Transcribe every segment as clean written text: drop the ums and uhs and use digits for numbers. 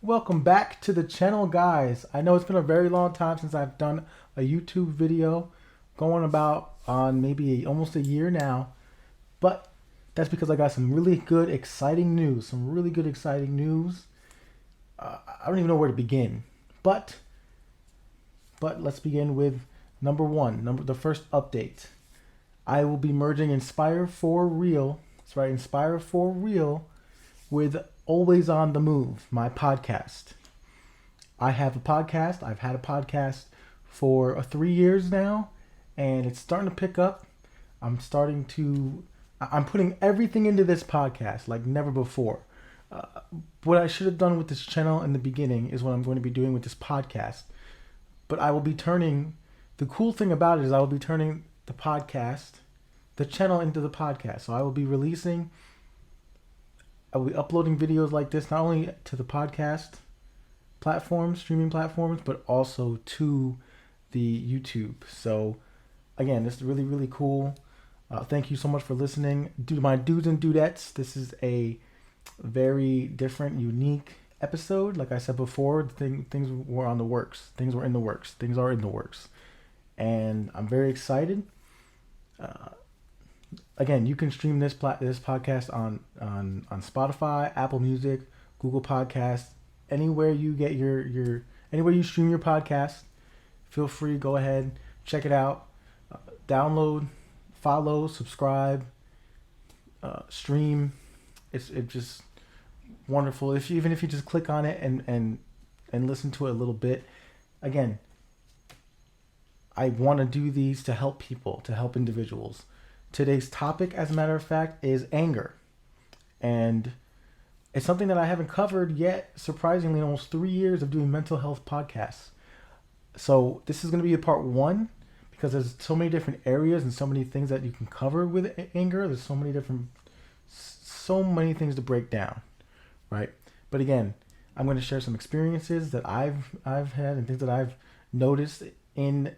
Welcome back to the channel, guys. I know it's been a very long time since I've done a YouTube video, going about on maybe almost a year now, but that's because I got some really good, exciting news. I don't even know where to begin, but let's begin with number one. The first update. I will be merging Inspire for Real. That's right, Inspire for Real with Always on the Move, my podcast. I have a podcast. I've had a podcast for 3 years now, and it's starting to pick up. I'm putting everything into this podcast like never before. Uh, what I should have done with this channel in the beginning is what I'm going to be doing with this podcast. But the cool thing about it is I will be turning the channel into the podcast. So I will be uploading videos like this not only to the podcast streaming platforms, but also to the YouTube. So again, this is really, really cool. Thank you so much for listening. My dudes and dudettes, this is a very different, unique episode. Like I said before, things were on the works. Things were in the works. Things are in the works. And I'm very excited. Again, you can stream this podcast on Spotify, Apple Music, Google Podcasts, anywhere you get anywhere you stream your podcast. Feel free, go ahead, check it out, download, follow, subscribe, stream. It's just wonderful. Even if you just click on it and listen to it a little bit. Again, I want to do these to help people, to help individuals. Today's topic, as a matter of fact, is anger. And it's something that I haven't covered yet, surprisingly, in almost 3 years of doing mental health podcasts. So this is going to be a part one, because there's so many different areas and so many things that you can cover with anger. There's so many things to break down, right? But again, I'm going to share some experiences that I've had and things that I've noticed in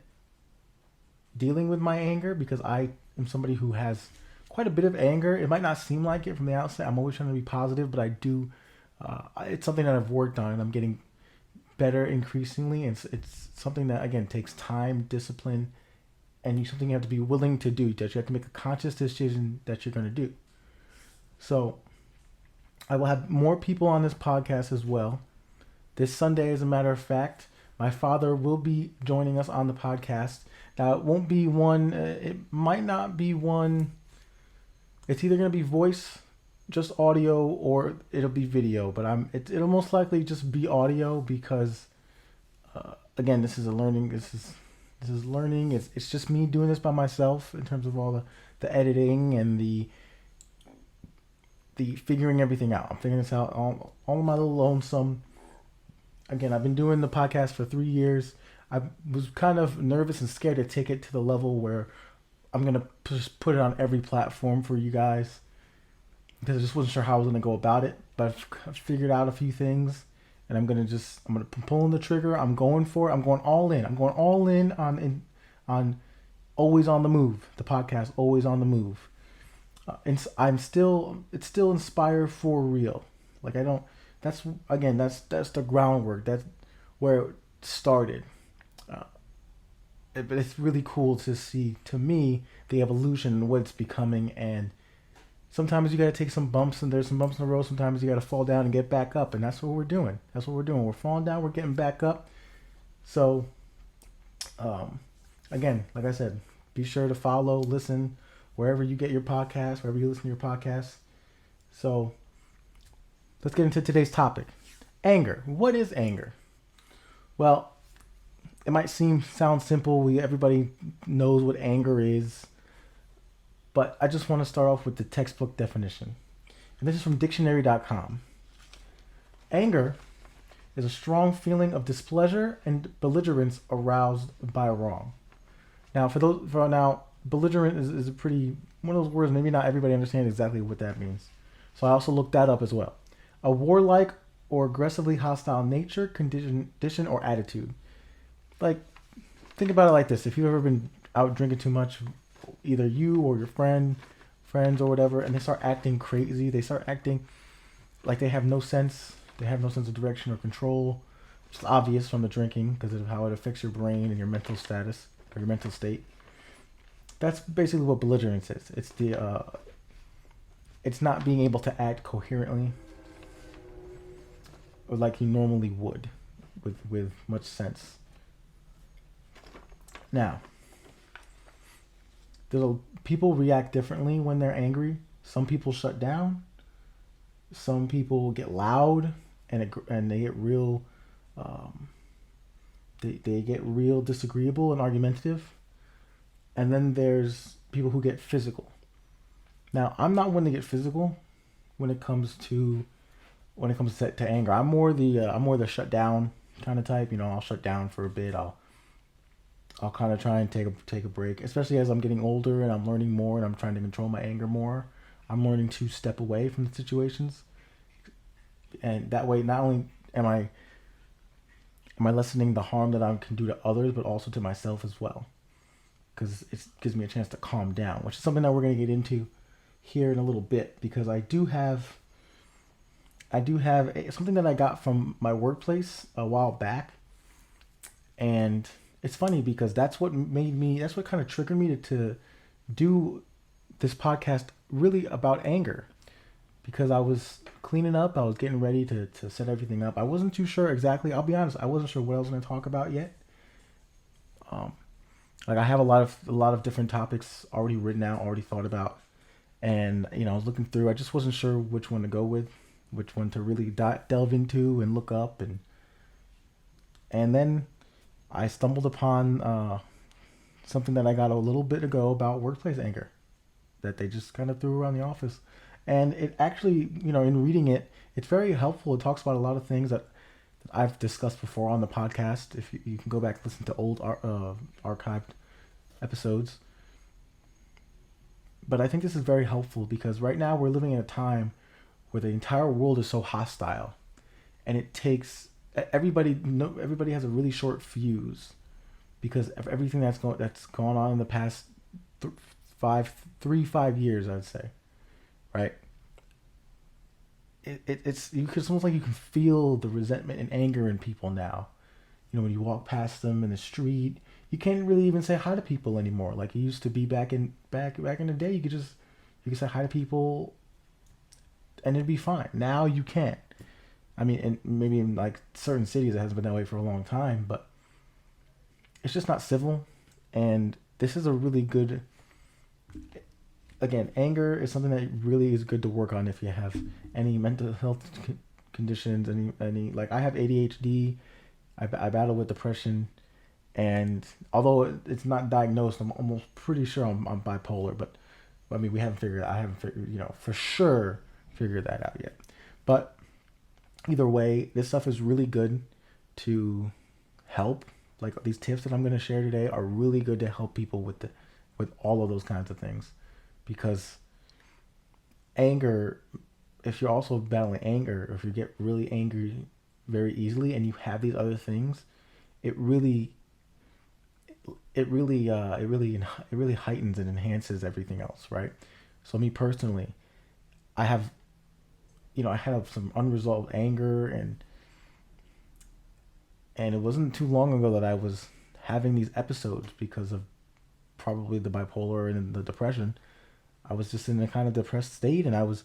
dealing with my anger, because I am somebody who has quite a bit of anger. It might not seem like it from the outset. I'm always trying to be positive, but I do. It's something that I've worked on, and I'm getting better increasingly. It's something that, again, takes time, discipline, and something you have to be willing to do. That you have to make a conscious decision that you're going to do. So I will have more people on this podcast as well. This Sunday, as a matter of fact, my father will be joining us on the podcast. Now, it won't be one, it might not be one, it's either going to be voice, just audio, or it'll be video. But it'll most likely just be audio because, again, this is learning. It's just me doing this by myself in terms of all the editing and the figuring everything out. I'm figuring this out all on my little lonesome. Again, I've been doing the podcast for 3 years. I was kind of nervous and scared to take it to the level where I'm going to just put it on every platform for you guys, because I just wasn't sure how I was going to go about it. But I've figured out a few things, and I'm going to pull the trigger. I'm going for it. I'm going all in. I'm going all in on Always on the Move, the podcast Always on the Move. It's still Inspire for Real. Like, that's the groundwork. That's where it started. But it's really cool to see, to me, the evolution and what it's becoming. And sometimes you got to take some bumps, and there's some bumps in the road. Sometimes you got to fall down and get back up. And that's what we're doing. We're falling down. We're getting back up. So, again, like I said, be sure to follow, listen, wherever you get your podcasts, wherever you listen to your podcasts. So let's get into today's topic. Anger. What is anger? Well, it might sound simple. Everybody knows what anger is. But I just want to start off with the textbook definition. And this is from dictionary.com. Anger is a strong feeling of displeasure and belligerence aroused by a wrong. Now, belligerent is a pretty, one of those words maybe not everybody understands exactly what that means. So I also looked that up as well. A warlike or aggressively hostile nature, condition, or attitude. Like, think about it like this. If you've ever been out drinking too much, either you or your friends or whatever, and they start acting crazy, they start acting like they have no sense, They have no sense of direction or control. It's obvious from the drinking because of how it affects your brain and your mental status or your mental state. That's basically what belligerence is. It's not being able to act coherently or like you normally would, with much sense. Now, people react differently when they're angry. Some people shut down. Some people get loud, and they get real. They get real disagreeable and argumentative. And then there's people who get physical. Now, I'm not one to get physical when it comes to anger. I'm more the shut down kind of type. I'll shut down for a bit. I'll kind of try and take a break, especially as I'm getting older and I'm learning more and I'm trying to control my anger more. I'm learning to step away from the situations, and that way, not only am I lessening the harm that I can do to others, but also to myself as well, because it gives me a chance to calm down, which is something that we're going to get into here in a little bit, because I do have something that I got from my workplace a while back, and it's funny because that's what kind of triggered me to do this podcast really about anger, because I was cleaning up, I was getting ready to set everything up. I wasn't too sure exactly. I'll be honest, I wasn't sure what I was going to talk about yet. Like I have a lot of different topics already written out, already thought about, and I was looking through. I just wasn't sure which one to go with, which one to really delve into and look up, and then I stumbled upon something that I got a little bit ago about workplace anger that they just kind of threw around the office. And it actually, in reading it, it's very helpful. It talks about a lot of things that I've discussed before on the podcast. If you can go back and listen to old archived episodes. But I think this is very helpful because right now we're living in a time where the entire world is so hostile, and it takes everybody has a really short fuse because of everything that's gone on in the past 5 years, I'd say, right? It's almost like you can feel the resentment and anger in people now. When you walk past them in the street, you can't really even say hi to people anymore like it used to be back in the day. You could say hi to people and it'd be fine. Now you can't. I mean, and maybe in like certain cities it hasn't been that way for a long time, but it's just not civil. And this is a really good. Again, anger is something that really is good to work on if you have any mental health conditions. Any like I have ADHD, I battle with depression, and although it's not diagnosed, I'm almost pretty sure I'm bipolar. But I mean, I haven't figured, for sure figured that out yet. But either way, this stuff is really good to help. Like these tips that I'm going to share today are really good to help people with all of those kinds of things. Because anger, if you're also battling anger, or if you get really angry very easily and you have these other things, it really heightens and enhances everything else, right? So me personally, I have some unresolved anger, and it wasn't too long ago that I was having these episodes because of probably the bipolar and the depression. I was just in a kind of depressed state, and I was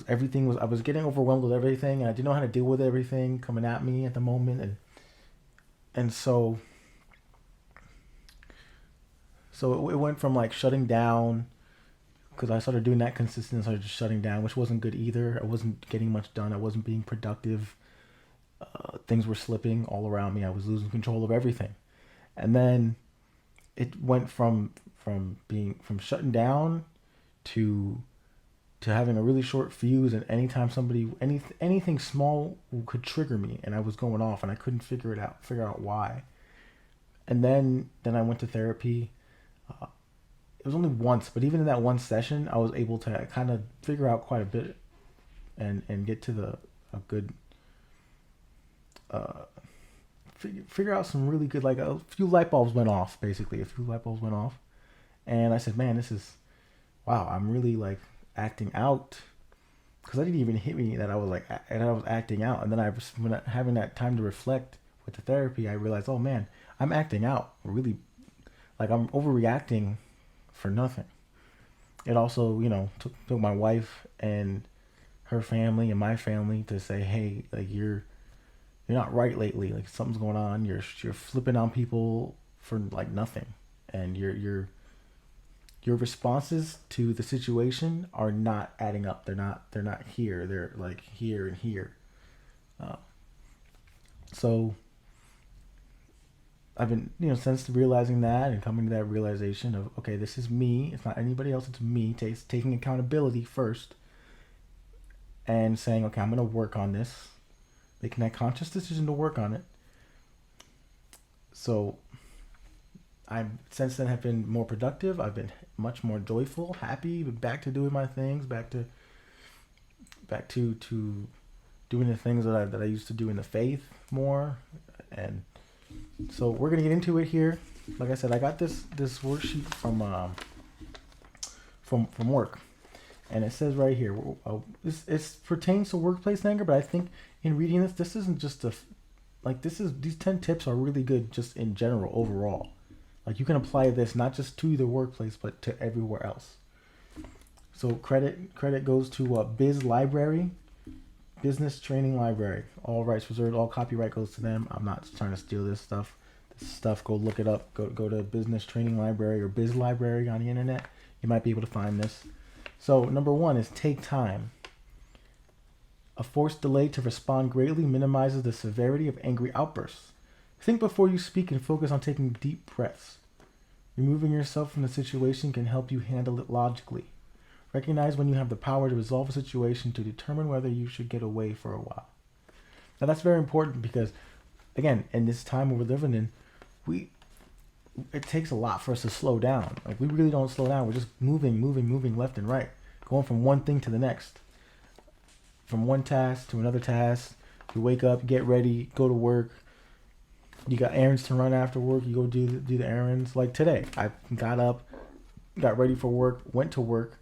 getting overwhelmed with everything, and I didn't know how to deal with everything coming at me at the moment, and so it went from like shutting down, because I started doing that consistently, started just shutting down, which wasn't good either. I wasn't getting much done. I wasn't being productive. Things were slipping all around me. I was losing control of everything, and then it went from shutting down to having a really short fuse, and anytime anything small could trigger me, and I was going off, and I couldn't figure out why. And then I went to therapy. It was only once, but even in that one session, I was able to kind of figure out quite a bit, and get to a good figure out some really good, like a few light bulbs went off, basically. A few light bulbs went off. And I said, man, wow, I'm really like acting out because I didn't even hit me that I was like, and I was acting out. And then when having that time to reflect with the therapy, I realized, oh man, I'm acting out really, like I'm overreacting for nothing. It also, took my wife and her family and my family to say, hey, like you're not right lately. Like something's going on. You're flipping on people for like nothing, and your responses to the situation are not adding up. They're not here. They're like here and here. Uh, so I've been since realizing that and coming to that realization of, okay, this is me. It's not anybody else. It's me. Taking accountability first and saying, okay, I'm gonna work on this. Making that conscious decision to work on it. So I since then have been more productive. I've been much more joyful, happy, back to doing my things, back to doing the things that I used to do in the faith more. And so we're gonna get into it here. Like I said, I got this worksheet from work, and it says right here, it pertains to workplace anger. But I think in reading this isn't just these 10 tips are really good just in general overall. Like you can apply this not just to the workplace but to everywhere else. So credit goes to Biz Library, Business Training Library. All rights reserved. All copyright goes to them. I'm not trying to steal this stuff. Go look it up. Go to Business Training Library or Biz Library on the internet. You might be able to find this. So number 1 is take time. A forced delay to respond greatly minimizes the severity of angry outbursts. Think before you speak and focus on taking deep breaths. Removing yourself from the situation can help you handle it logically. Recognize when you have the power to resolve a situation to determine whether you should get away for a while. Now that's very important because, again, in this time we're living in, it takes a lot for us to slow down. Like we really don't slow down. We're just moving left and right, going from one thing to the next, from one task to another task. You wake up, get ready, go to work. You got errands to run after work. You go do the errands. Like today, I got up, got ready for work, went to work,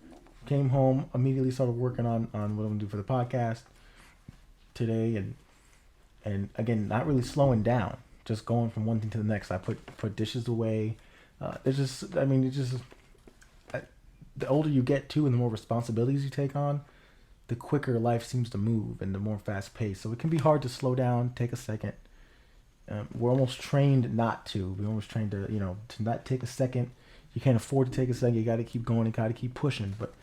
came home, immediately started working on what I'm gonna do for the podcast today, and again, not really slowing down, just going from one thing to the next. I put dishes away. It's just, I mean, the older you get too, and the more responsibilities you take on, the quicker life seems to move and the more fast paced. So it can be hard to slow down, take a second. We're almost trained not to. We're almost trained to not take a second. You can't afford to take a second. You got to keep going and got to keep pushing. But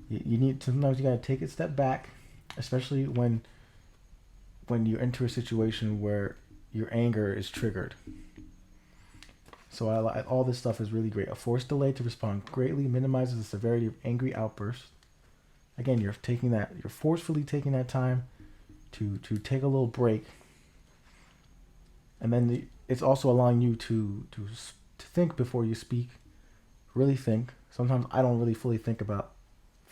you need sometimes you got to take a step back, especially when you enter a situation where your anger is triggered. So all this stuff is really great. A forced delay to respond greatly minimizes the severity of angry outbursts. Again, you're forcefully taking that time to take a little break. And then it's also allowing you to think before you speak. Really think. Sometimes I don't really fully think about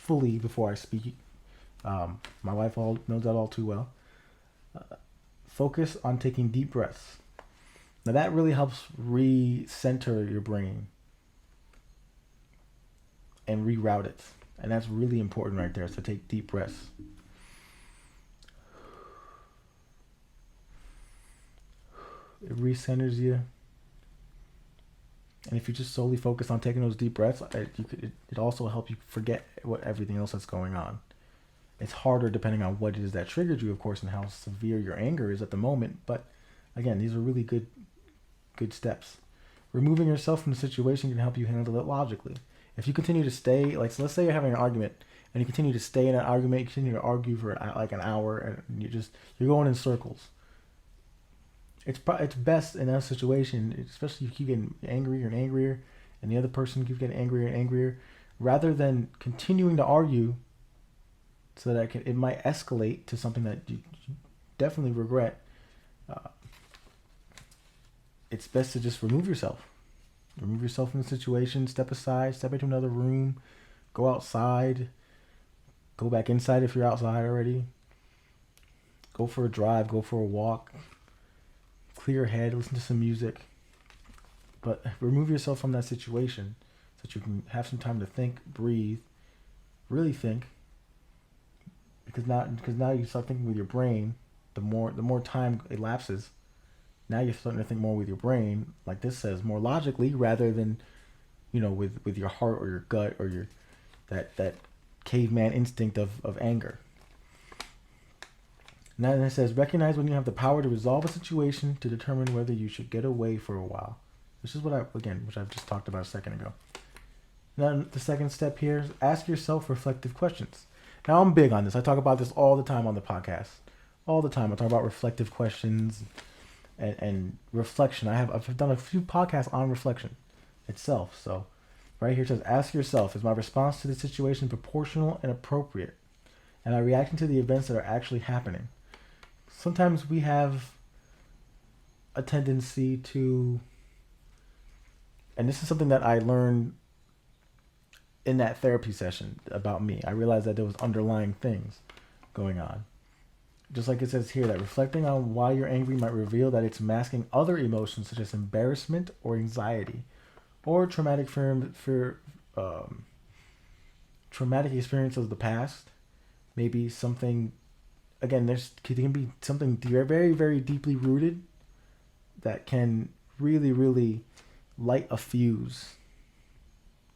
before I speak. My wife knows that all too well. Focus on taking deep breaths. Now that really helps recenter your brain and reroute it. And that's really important right there. So take deep breaths. It recenters you. And if you just solely focus on taking those deep breaths, it also help you forget everything else that's going on. It's harder depending on what it is that triggered you, of course, and how severe your anger is at the moment. But again, these are really good steps. Removing yourself from the situation can help you handle it logically. If you continue to stay, like, so let's say you're having an argument and you continue to stay in an argument, you continue to argue for like an hour, and you're going in circles. It's best in that situation, especially if you keep getting angrier and angrier, and the other person keeps getting angrier and angrier, rather than continuing to argue, so that it might escalate to something that you definitely regret. It's best to just remove yourself. Remove yourself from the situation. Step aside. Step into another room. Go outside. Go back inside if you're outside already. Go for a drive. Go for a walk. Clear your head. Listen to some music. But remove yourself from that situation so that you can have some time to think, breathe, really think because now you start thinking with your brain. The more time elapses, now you're starting to think more with your brain, like this says, more logically rather than with your heart or your gut or your that caveman instinct of anger. Now it says recognize when you have the power to resolve a situation to determine whether you should get away for a while. This is which I've just talked about a second ago. Now the second step here is ask yourself reflective questions. Now I'm big on this. I talk about this all the time on the podcast. All the time I talk about reflective questions and reflection. I've done a few podcasts on reflection itself. So right here it says ask yourself, is my response to the situation proportional and appropriate? Am I reacting to the events that are actually happening? Sometimes we have a tendency to, and this is something that I learned in that therapy session about me. I realized that there was underlying things going on. Just like it says here, that reflecting on why you're angry might reveal that it's masking other emotions such as embarrassment or anxiety, or traumatic traumatic experience of the past. Maybe something, again, there can be something very, very deeply rooted that can really, really light a fuse,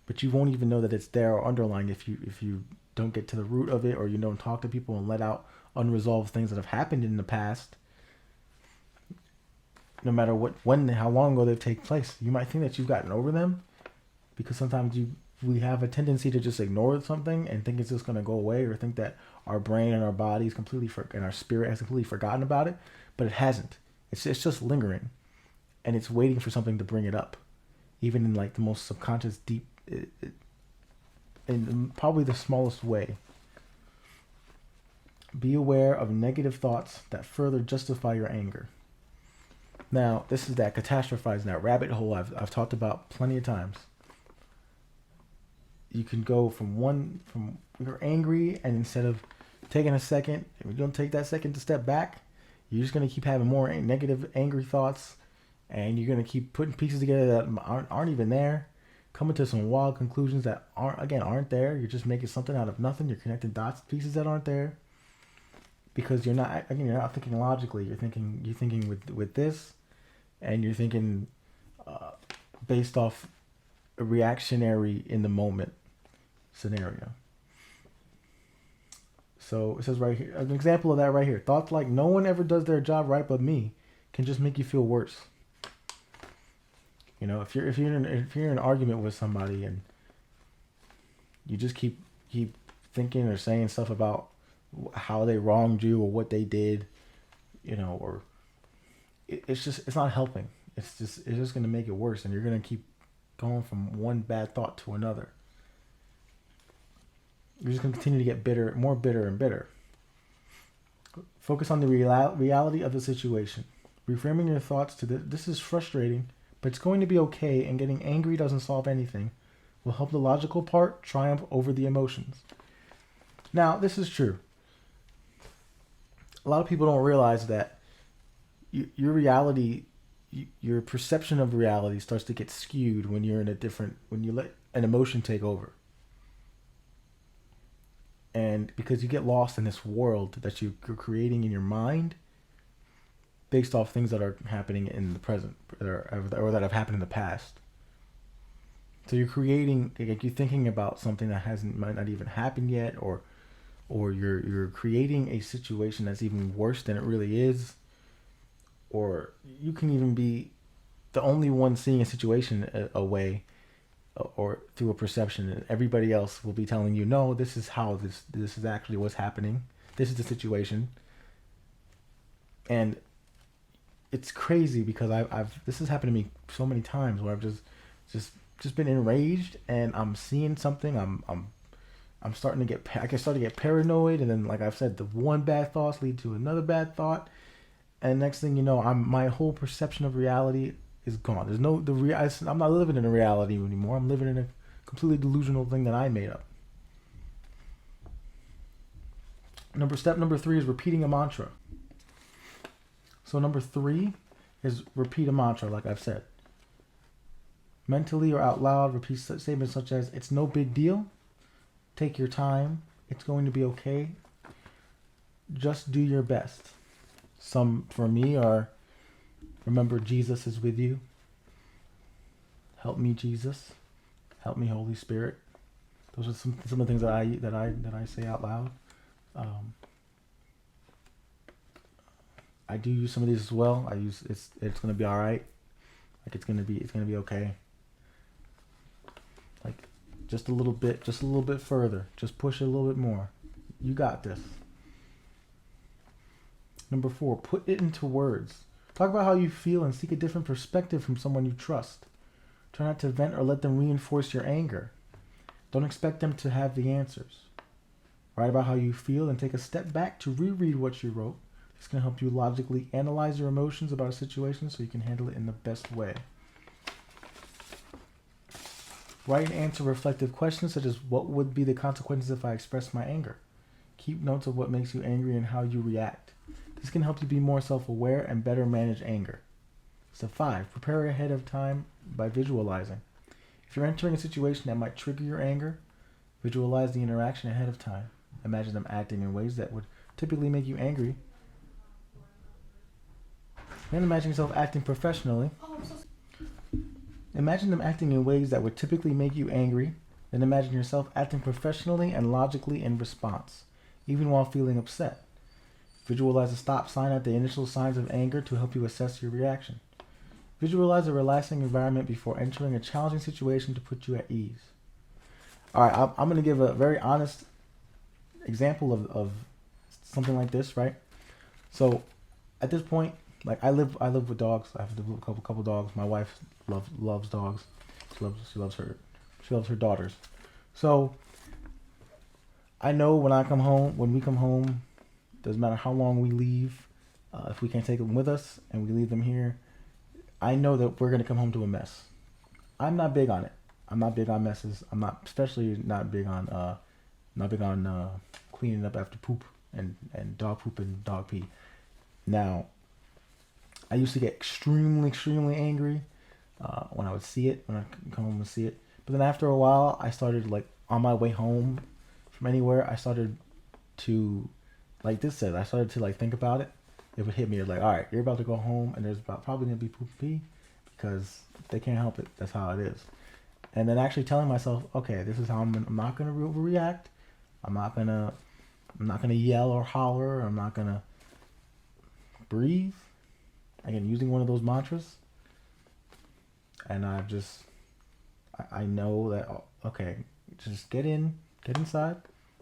but you won't even know that it's there or underlying if you don't get to the root of it, or you don't talk to people and let out unresolved things that have happened in the past. No matter how long ago they take place, you might think that you've gotten over them, because sometimes we have a tendency to just ignore something and think it's just going to go away, or think that our brain and our body is and our spirit has completely forgotten about it, but it hasn't. It's just lingering, and it's waiting for something to bring it up, even in like the most subconscious, deep, in probably the smallest way. Be aware of negative thoughts that further justify your anger. Now, this is that catastrophizing, that rabbit hole I've talked about plenty of times. You can go from you're angry, and instead of taking a second, if you don't take that second to step back, you're just going to keep having more negative, angry thoughts, and you're going to keep putting pieces together that aren't even there, coming to some wild conclusions that aren't there. You're just making something out of nothing. You're connecting dots, pieces that aren't there, because you're not thinking logically. You're thinking with this, and you're thinking based off a reactionary in the moment scenario. So it says right here, an example of that right here. Thoughts like no one ever does their job right but me can just make you feel worse. If you're in an argument with somebody and you just keep thinking or saying stuff about how they wronged you or what they did, or it's not helping. It's just going to make it worse, and you're going to keep going from one bad thought to another. You're just going to continue to get more bitter and bitter. Focus on the reality of the situation. Reframing your thoughts to this is frustrating, but it's going to be okay, and getting angry doesn't solve anything. Will help the logical part triumph over the emotions. Now, this is true. A lot of people don't realize that your reality, your perception of reality starts to get skewed when you let an emotion take over. And because you get lost in this world that you're creating in your mind based off things that are happening in the present or that have happened in the past. So you're thinking about something that might not even happen yet, or you're creating a situation that's even worse than it really is, or you can even be the only one seeing a situation a way, or through a perception, and everybody else will be telling you, no, this is how this is actually what's happening. This is the situation. And it's crazy because this has happened to me so many times where I've just been enraged, and I'm seeing something. I'm starting to get paranoid, and then, like I've said, the one bad thoughts lead to another bad thought, and next thing you know, my whole perception of reality is gone. I'm not living in a reality anymore. I'm living in a completely delusional thing that I made up. Step number 3 is repeating a mantra. So number 3 is repeat a mantra, like I've said. Mentally or out loud, repeat statements such as, it's no big deal, take your time, it's going to be okay, just do your best. Some for me are remember Jesus is with you. Help me, Jesus. Help me, Holy Spirit. Those are some of the things that I say out loud. I do use some of these as well. I use it's gonna be all right. Like it's gonna be okay. Like just a little bit further. Just push it a little bit more. You got this. Number 4, put it into words. Talk about how you feel and seek a different perspective from someone you trust. Try not to vent or let them reinforce your anger. Don't expect them to have the answers. Write about how you feel and take a step back to reread what you wrote. This can help you logically analyze your emotions about a situation so you can handle it in the best way. Write and answer reflective questions such as, what would be the consequences if I expressed my anger? Keep notes of what makes you angry and how you react. This can help you be more self-aware and better manage anger. Step 5, prepare ahead of time by visualizing. If you're entering a situation that might trigger your anger, visualize the interaction ahead of time. Imagine them acting in ways that would typically make you angry. Then imagine yourself acting professionally. Imagine them acting in ways that would typically make you angry. Then imagine yourself acting professionally and logically in response, even while feeling upset. Visualize a stop sign at the initial signs of anger to help you assess your reaction. Visualize a relaxing environment before entering a challenging situation to put you at ease. All right, I'm going to give a very honest example of something like this, right? So at this point, like I live with dogs. I have a couple dogs. My wife loves dogs. She loves her daughters. So I know when we come home, doesn't matter how long we leave, if we can't take them with us and we leave them here, I know that we're gonna come home to a mess. I'm not big on it. I'm not big on messes. I'm not, especially not big on cleaning up after poop and dog poop and dog pee. Now, I used to get extremely angry when I would see it, when I come home and see it. But then after a while, I started, like, on my way home from anywhere, I started to, like this says, I started to, like, think about it. It would hit me like, all right, you're about to go home and there's probably going to be poop and pee because they can't help it. That's how it is. And then actually telling myself, okay, this is how I'm not going to react. I'm not going to yell or holler. I'm not going to breathe. Again, using one of those mantras. And I know that, okay, just get inside.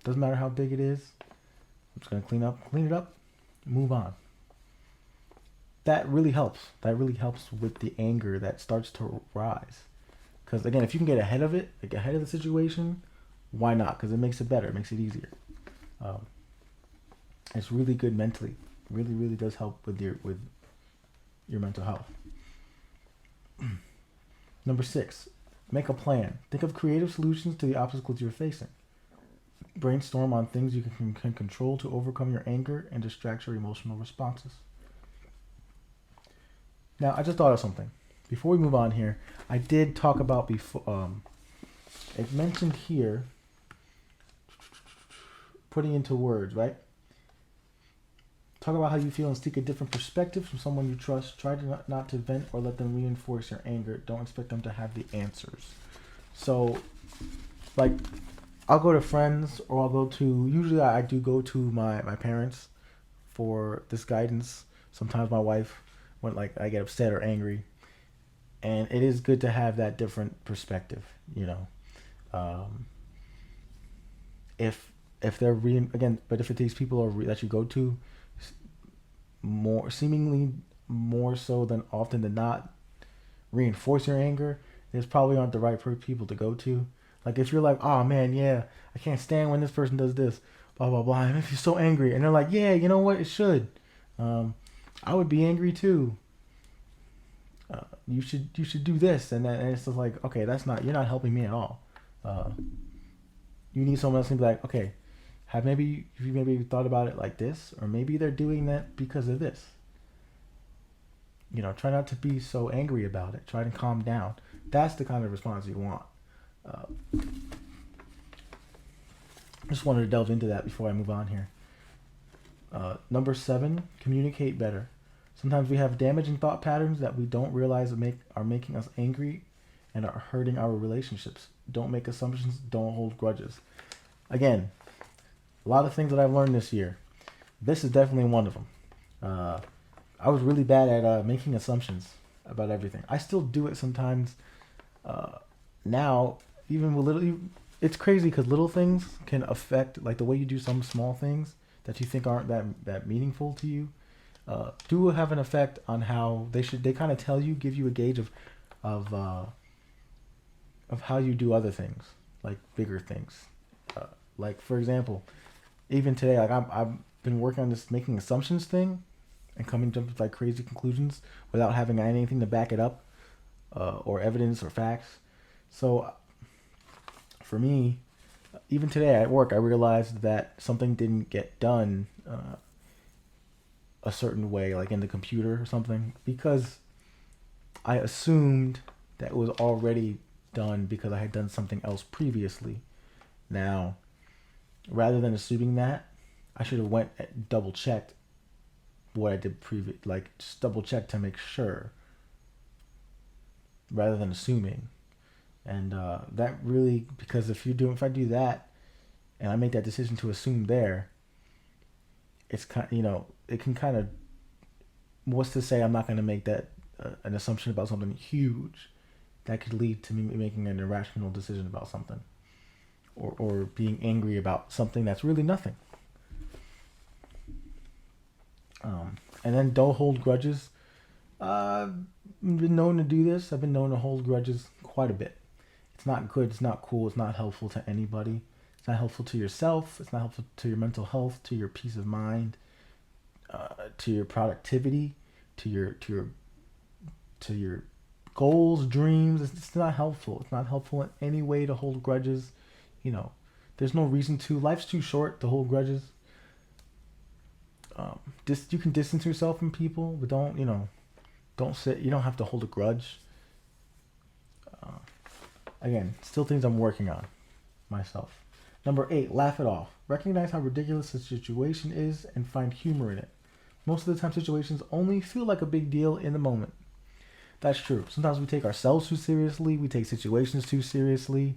Doesn't matter how big it is. I'm just going to clean it up, move on. That really helps. That really helps with the anger that starts to rise. Because again, if you can get ahead of it, like ahead of the situation, why not? Because it makes it better. It makes it easier. It's really good mentally. Really, really does help with your mental health. Number 6, make a plan. Think of creative solutions to the obstacles you're facing. Brainstorm on things you can control to overcome your anger and distract your emotional responses. Now, I just thought of something. Before we move on here, I did talk about before. It mentioned here putting into words, right? Talk about how you feel and seek a different perspective from someone you trust. Try to not to vent or let them reinforce your anger. Don't expect them to have the answers. So, like, I'll go to friends or I'll go to, usually I do go to my parents for this guidance. Sometimes my wife, when like I get upset or angry. And it is good to have that different perspective, you know. If they're again, but if these people are that you go to, seemingly more so than often than not, reinforce your anger, there's probably aren't the right people to go to. Like if you're like, oh man, yeah, I can't stand when this person does this, blah blah blah, and if you're so angry, and they're like, yeah, you know what, it should. I would be angry too. You should do this, and it's just like, okay, you're not helping me at all. You need someone else to be like, okay, have you maybe thought about it like this, or maybe they're doing that because of this. You know, try not to be so angry about it. Try to calm down. That's the kind of response you want. I just wanted to delve into that before I move on here. Number 7, communicate better. Sometimes we have damaging thought patterns that we don't realize are making us angry and are hurting our relationships. Don't make assumptions. Don't hold grudges. Again, a lot of things that I've learned this year. This is definitely one of them. I was really bad at making assumptions about everything. I still do it sometimes. Now, even with little, it's crazy because little things can affect, like the way you do some small things that you think aren't that meaningful to you, do have an effect on how they kind of tell you, give you a gauge of how you do other things, like bigger things. Like for example, even today, like I've been working on this making assumptions thing, and coming to like crazy conclusions without having anything to back it up, or evidence or facts. So for me, even today at work, I realized that something didn't get done a certain way, like in the computer or something, because I assumed that it was already done because I had done something else previously. Now, rather than assuming that, I should have went and double checked what I did previous, like just double check to make sure, rather than assuming. And that really, because if I do that, and I make that decision to assume there, it's kind, it can kind of, what's to say I'm not going to make that an assumption about something huge that could lead to me making an irrational decision about something, or being angry about something that's really nothing. And then don't hold grudges. I've been known to do this. I've been known to hold grudges quite a bit. It's not good. It's not cool. It's not helpful to anybody. It's not helpful to yourself. It's not helpful to your mental health, to your peace of mind, to your productivity, to your goals, dreams. It's not helpful. It's not helpful in any way to hold grudges. There's no reason to. Life's too short to hold grudges. You can distance yourself from people, but don't sit. You don't have to hold a grudge. Again, still things I'm working on myself. Number 8, laugh it off. Recognize how ridiculous the situation is and find humor in it. Most of the time, situations only feel like a big deal in the moment. That's true. Sometimes we take ourselves too seriously. We take situations too seriously.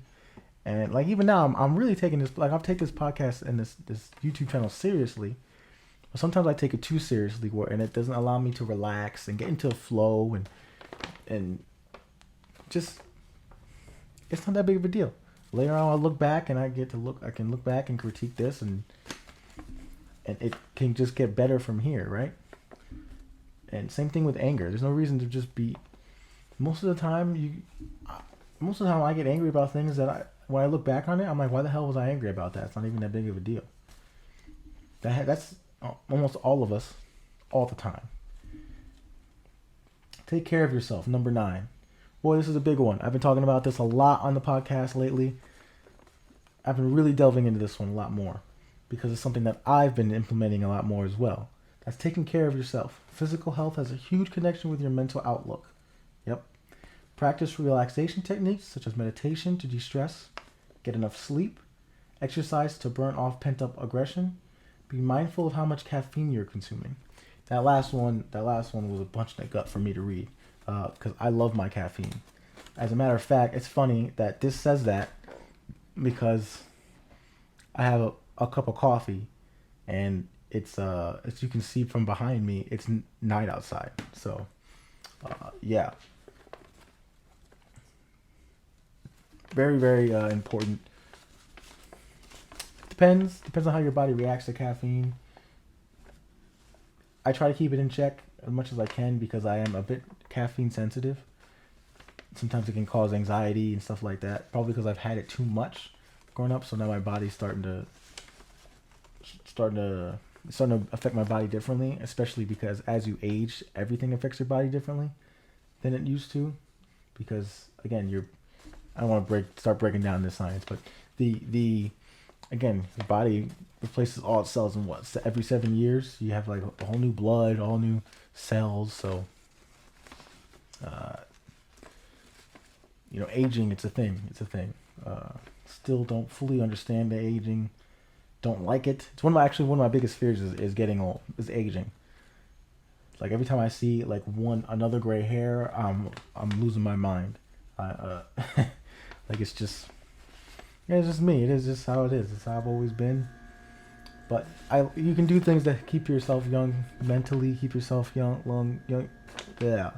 And like even now, I'm really taking this. Like I've taken this podcast and this YouTube channel seriously. But sometimes I take it too seriously, and it doesn't allow me to relax and get into a flow and just, it's not that big of a deal. Later on, I'll look back and I can look back and critique this, and it can just get better from here, right? And same thing with anger. There's no reason to just be. Most of the time I get angry about things that when I look back on it, I'm like, why the hell was I angry about that? It's not even that big of a deal. That's almost all of us, all the time. Take care of yourself. Number 9. Boy, this is a big one. I've been talking about this a lot on the podcast lately. I've been really delving into this one a lot more because it's something that I've been implementing a lot more as well. That's taking care of yourself. Physical health has a huge connection with your mental outlook. Yep. Practice relaxation techniques such as meditation to de-stress. Get enough sleep. Exercise to burn off pent-up aggression. Be mindful of how much caffeine you're consuming. That last one was a punch in the gut for me to read. Because I love my caffeine. As a matter of fact, it's funny that this says that because I have a cup of coffee, and it's as you can see from behind me, it's night outside. So, yeah, very very important. Depends on how your body reacts to caffeine. I try to keep it in check as much as I can because I am a bit caffeine sensitive. Sometimes it can cause anxiety and stuff like that. Probably because I've had it too much growing up, so now my body's starting to affect my body differently. Especially because as you age, everything affects your body differently than it used to. Because again, I don't want to start breaking down this science, but again, your body replaces all its cells in every 7 years. You have like a whole new blood, all new cells. So, aging, it's a thing. Still don't fully understand the aging don't like it. It's one of my biggest fears is getting old, is aging. Like every time I see like another gray hair, I'm losing my mind. Like it's just, yeah, it's just me. It is just how it is. It's how I've always been. But you can do things that keep yourself young mentally, keep yourself yeah,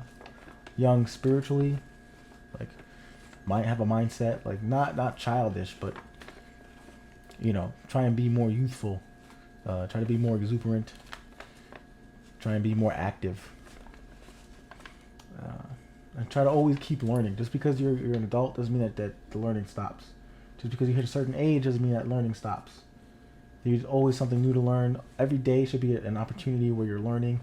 young spiritually. Like might have a mindset like not childish, but try and be more youthful. Try to be more exuberant. Try and be more active. And try to always keep learning. Just because you're an adult doesn't mean that the learning stops. Just because you hit a certain age doesn't mean that learning stops. There's always something new to learn. Every day should be an opportunity where you're learning.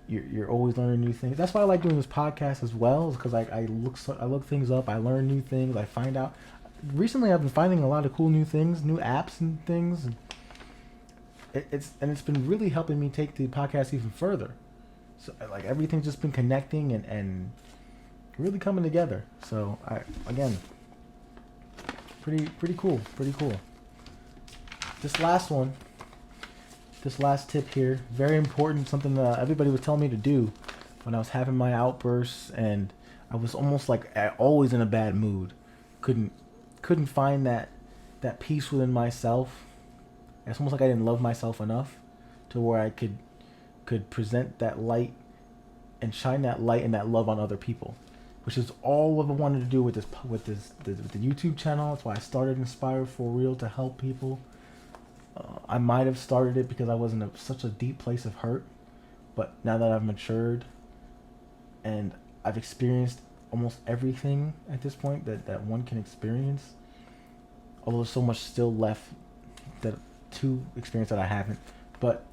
You're always learning new things. That's why I like doing this podcast as well, is because I look things up. I learn new things. I find out. Recently, I've been finding a lot of cool new things, new apps and things. And it's been really helping me take the podcast even further. So like everything's just been connecting and really coming together. So again, pretty cool. This last tip here, very important, something that everybody was telling me to do when I was having my outbursts and I was almost like always in a bad mood. Couldn't find that peace within myself. It's almost like I didn't love myself enough to where I could present that light and shine that light and that love on other people, which is all I've wanted to do with the YouTube channel. That's why I started Inspired for Real, to help people. I might have started it because I was in such a deep place of hurt, but now that I've matured and I've experienced almost everything at this point that one can experience, although there's so much still left to experience that I haven't, but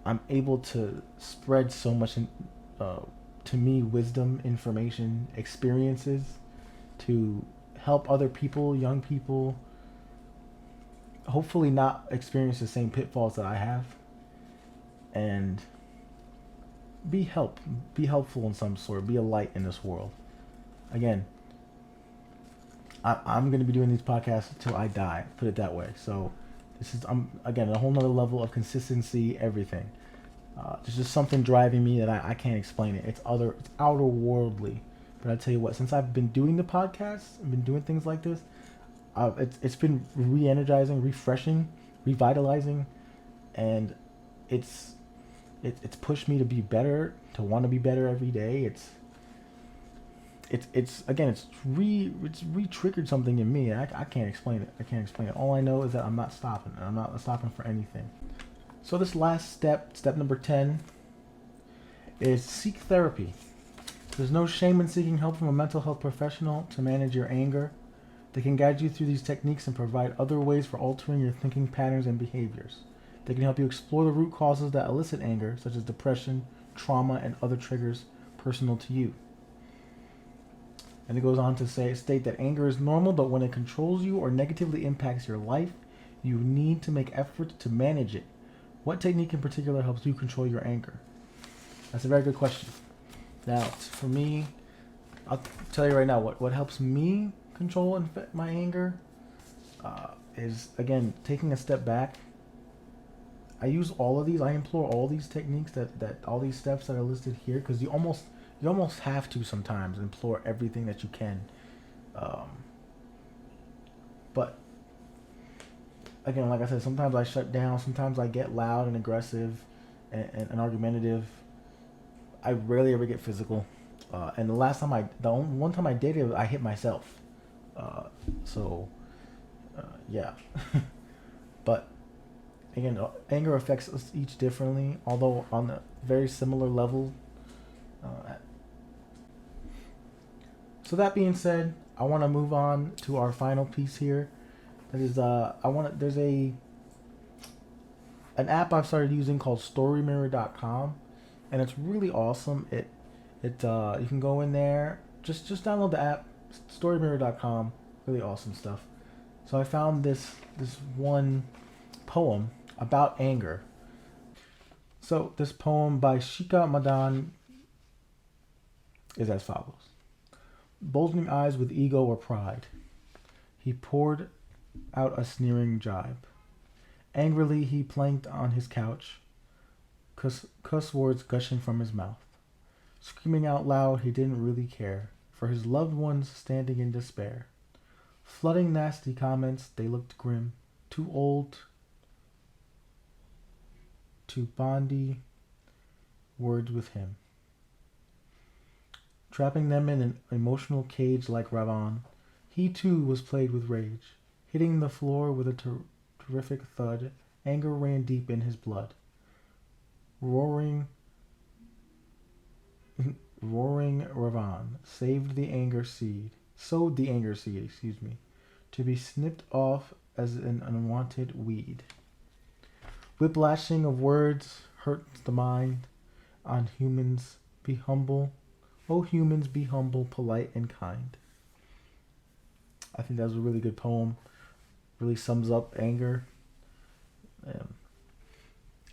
I'm able to spread so much to me, wisdom, information, experiences, to help other people, young people, hopefully not experience the same pitfalls that I have, and be helpful in some sort, be a light in this world. Again, I'm going to be doing these podcasts until I die, put it that way. So this is again a whole nother level of consistency, everything. There's just something driving me that I can't explain it. It's outer worldly. But I tell you what, since I've been doing the podcast, I've been doing things like this, it's been re-energizing, refreshing, revitalizing, and it's pushed me to be better, to want to be better every day. It's re-triggered something in me. I can't explain it. All I know is that I'm not stopping, and I'm not stopping for anything. So this last step number 10, is seek therapy. There's no shame in seeking help from a mental health professional to manage your anger. They can guide you through these techniques and provide other ways for altering your thinking patterns and behaviors. They can help you explore the root causes that elicit anger, such as depression, trauma, and other triggers personal to you. And it goes on to state that anger is normal, but when it controls you or negatively impacts your life, you need to make efforts to manage it. What technique in particular helps you control your anger? That's a very good question. Now, for me, I'll tell you right now, what helps me control my anger is, again, taking a step back. I use all of these. I implore all these techniques, that all these steps that are listed here, because you almost have to sometimes implore everything that you can. But again, like I said, sometimes I shut down. Sometimes I get loud and aggressive and argumentative. I rarely ever get physical. And the one time I did it, I hit myself. Yeah. But again, anger affects us each differently, although on a very similar level. So that being said, I want to move on to our final piece here. That is, there's an app I've started using called StoryMirror.com, and it's really awesome. You can go in there, just download the app, StoryMirror.com. Really awesome stuff. So I found this one poem about anger. So this poem by Shikha Madan is as follows. Bulging eyes with ego or pride, he poured out a sneering jibe. Angrily he planked on his couch, cuss words gushing from his mouth. Screaming out loud, he didn't really care for his loved ones standing in despair. Flooding nasty comments, they looked grim, too old to bandy words with him. Trapping them in an emotional cage like Ravan, he too was plagued with rage. Hitting the floor with a terrific thud, anger ran deep in his blood. Roaring, roaring Ravan sowed the anger seed, to be snipped off as an unwanted weed. Whiplashing of words hurts the mind. On humans, be humble. Oh, humans, be humble, polite, and kind. I think that was a really good poem. Really sums up anger.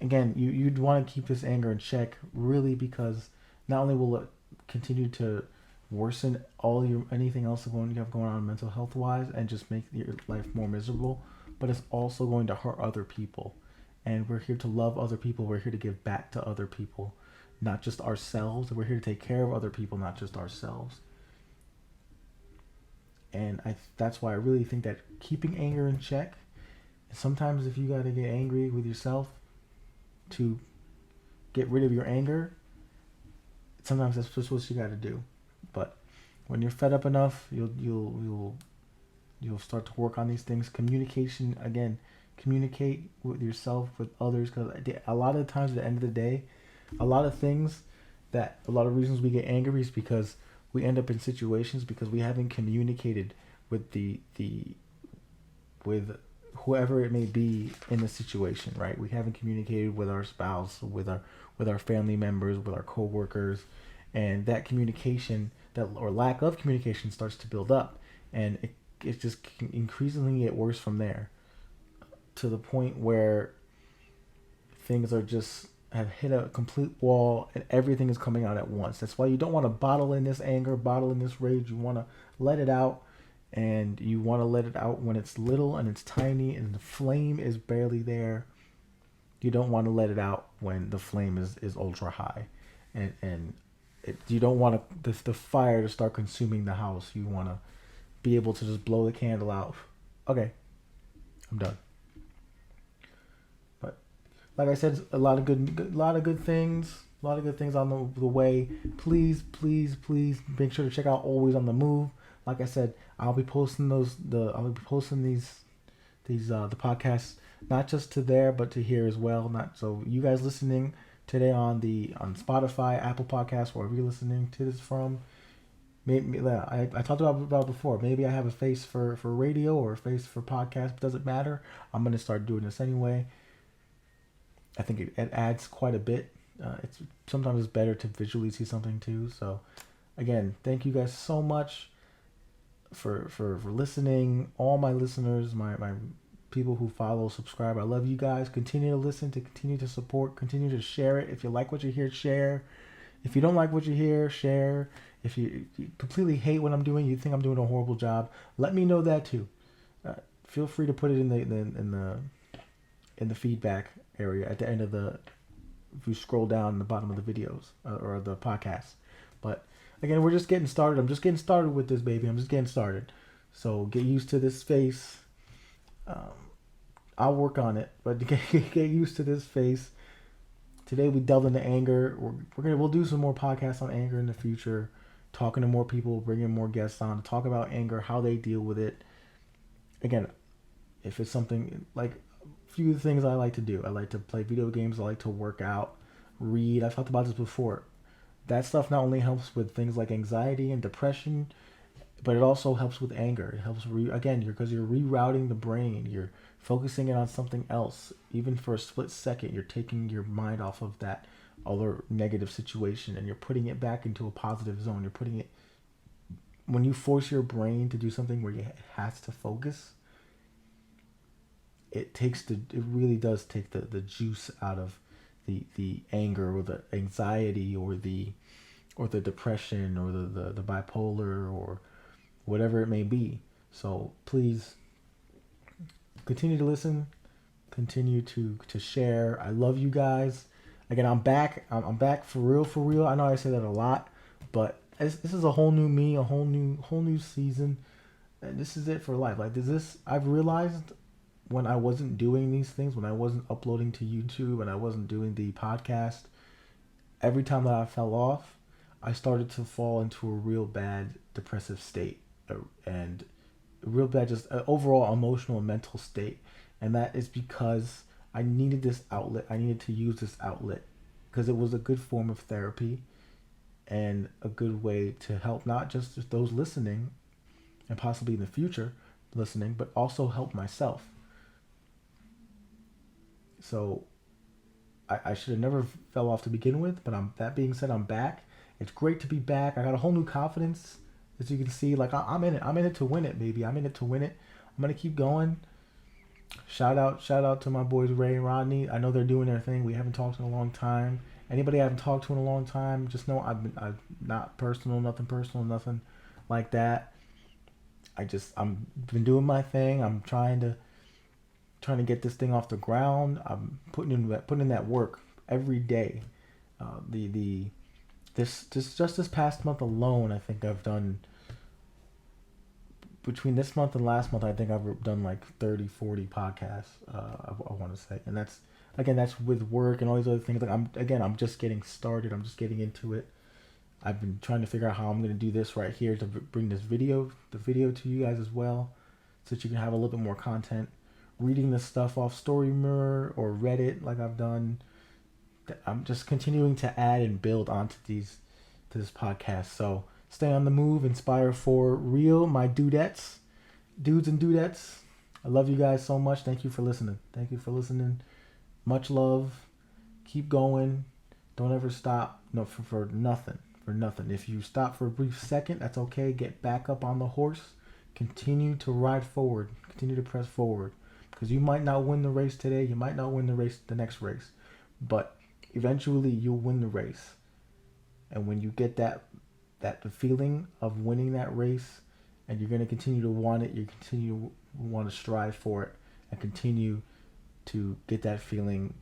Again, you'd want to keep this anger in check, really, because not only will it continue to worsen anything else you have going on mental health wise and just make your life more miserable, but it's also going to hurt other people. And we're here to love other people. We're here to give back to other people, not just ourselves. We're here to take care of other people, not just ourselves. And that's why I really think that keeping anger in check, sometimes if you got to get angry with yourself to get rid of your anger, sometimes that's just what you got to do. But when you're fed up enough, you'll start to work on these things. Communication, again, communicate with yourself, with others, because a lot of times at the end of the day, a lot of reasons we get angry is because we end up in situations because we haven't communicated with with whoever it may be in the situation, right? We haven't communicated with our spouse, with our family members, with our coworkers, and that communication or lack of communication starts to build up, and it just increasingly get worse from there, to the point where things have hit a complete wall and everything is coming out at once. That's why you don't want to bottle in this anger, bottle in this rage. You want to let it out, and you want to let it out when it's little and it's tiny and the flame is barely there. You don't want to let it out when the flame is ultra high, and you don't want the fire to start consuming the house. You want to be able to just blow the candle out. Okay, I'm done. But like I said, a lot of good things on the way. Please make sure to check out Always on the Move. Like I said, I'll be posting the podcasts not just to there but to here as well. Not so you guys listening today on Spotify, Apple Podcasts, wherever you're listening to this from. Maybe I talked about before. Maybe I have a face for radio or a face for podcast. It doesn't matter. I'm gonna start doing this anyway. I think it adds quite a bit. Sometimes it's better to visually see something too. So again, thank you guys so much for listening. All my listeners, my people who follow, subscribe. I love you guys. Continue to listen, continue to support, continue to share it. If you like what you hear, share. If you don't like what you hear, share. If you completely hate what I'm doing, you think I'm doing a horrible job, let me know that too. Feel free to put it in the feedback area at the end of if you scroll down the bottom of the videos or the podcast. But again, we're just getting started. I'm just getting started with this, baby. I'm just getting started. So get used to this face. I'll work on it, but get used to this face. Today we delved into anger. We'll do some more podcasts on anger in the future, talking to more people, bringing more guests on to talk about anger, how they deal with it. Again, if it's something like a few things I like to do. I like to play video games. I like to work out, read. I've talked about this before. That stuff not only helps with things like anxiety and depression, but it also helps with anger. It helps because you're rerouting the brain. You're focusing it on something else. Even for a split second, you're taking your mind off of that other negative situation and you're putting it back into a positive zone. When you force your brain to do something where it has to focus, it really does take the juice out of the anger or the anxiety or the depression or the bipolar or whatever it may be. So please continue to listen. continue to share. I love you guys. Again, I'm back. I'm back for real, for real. I know I say that a lot, but this is a whole new me, a whole new season, and this is it for life. Like this, I've realized when I wasn't doing these things, when I wasn't uploading to YouTube, and I wasn't doing the podcast, every time that I fell off, I started to fall into a real bad depressive state, and a real bad just overall emotional and mental state. And that is because I needed this outlet. I needed to use this outlet because it was a good form of therapy and a good way to help not just those listening and possibly in the future listening, but also help myself. So I should have never fell off to begin with, but that being said, I'm back. It's great to be back. I got a whole new confidence, as you can see. Like I'm in it. I'm in it to win it, baby. I'm in it to win it. I'm gonna keep going. Shout out to my boys Ray and Rodney. I know they're doing their thing. We haven't talked in a long time. Anybody I haven't talked to in a long time, just know I've not personal, nothing like that. I'm been doing my thing. I'm trying to get this thing off the ground. I'm putting in that work every day. This past month alone, I think I've done, between this month and last month, I think I've done like 30, 40 podcasts. I want to say, and that's with work and all these other things. Like I'm just getting started. I'm just getting into it. I've been trying to figure out how I'm going to do this right here to bring the video to you guys as well, so that you can have a little bit more content. Reading this stuff off Story Mirror or Reddit, like I've done. I'm just continuing to add and build onto this podcast. So stay on the move, inspire for real, my dudes and dudettes. I love you guys so much. Thank you for listening. Much love. Keep going. Don't ever stop. No, for nothing. For nothing. If you stop for a brief second, that's okay. Get back up on the horse. Continue to ride forward. Continue to press forward. Because you might not win the race today. You might not win the next race. But eventually you'll win the race. And when you get that the feeling of winning that race, and you're going to continue to want it, you continue to want to strive for it, and continue to get that feeling,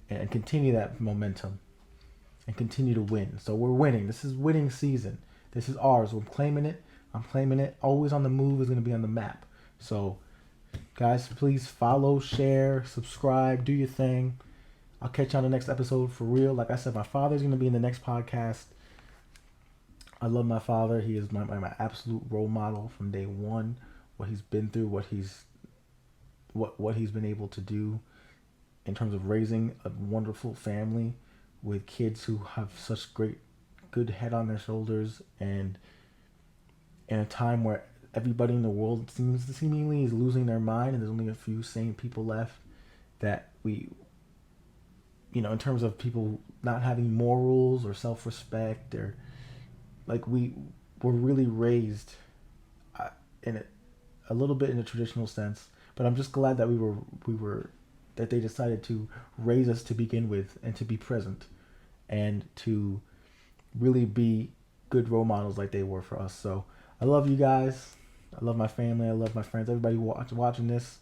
and continue that momentum, and continue to win. So we're winning. This is winning season. This is ours. I'm claiming it. Always on the move is going to be on the map. So guys, please follow, share, subscribe, do your thing. I'll catch you on the next episode for real. Like I said, my father's going to be in the next podcast. I love my father. He is my absolute role model from day one. What he's been through, what he's been able to do in terms of raising a wonderful family with kids who have such good head on their shoulders, and in a time where everybody in the world seemingly is losing their mind, and there's only a few sane people left, that we, in terms of people not having morals or self-respect, or like we were really raised in a little bit in a traditional sense. But I'm just glad that we were that they decided to raise us to begin with, and to be present, and to really be good role models like they were for us. So I love you guys. I love my family. I love my friends. Everybody watching this,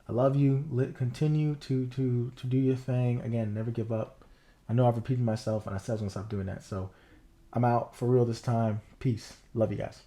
I love you. Continue to do your thing. Again, never give up. I know I've repeated myself, and I said I was going to stop doing that. So I'm out for real this time. Peace. Love you guys.